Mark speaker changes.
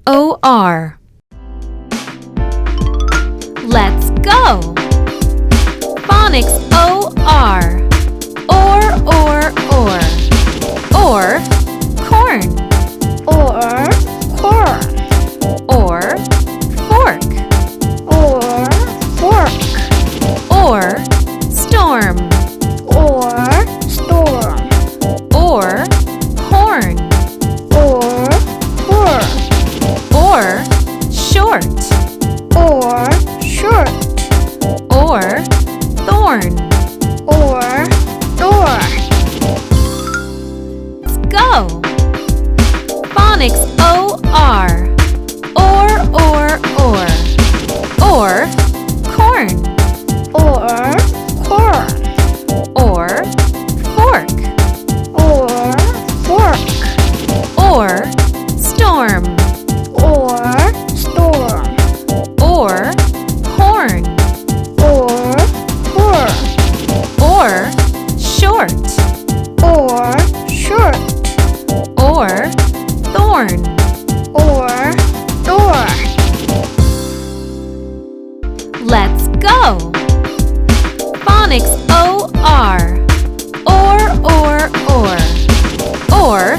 Speaker 1: O-R. Let's go! Phonics O-R. Or. Or, corn.
Speaker 2: Or corn.
Speaker 1: Or, fork.
Speaker 2: Or fork.
Speaker 1: Or, storm.
Speaker 2: Or storm.
Speaker 1: Or, horn.
Speaker 2: Or horn.
Speaker 1: Or, short.
Speaker 2: Or short.
Speaker 1: Or, thorn.
Speaker 2: Or door.
Speaker 1: Let's go! Phonics O-R. Or. Or, corn.
Speaker 2: Or corn.
Speaker 1: Or, fork.
Speaker 2: Or fork.
Speaker 1: Or, storm.
Speaker 2: Or storm.
Speaker 1: Or, horn.
Speaker 2: Or horn.
Speaker 1: Or, short.
Speaker 2: Or short.
Speaker 1: Or, thorn.
Speaker 2: Or door.
Speaker 1: Let's go! Phonics O-R. Or. Or,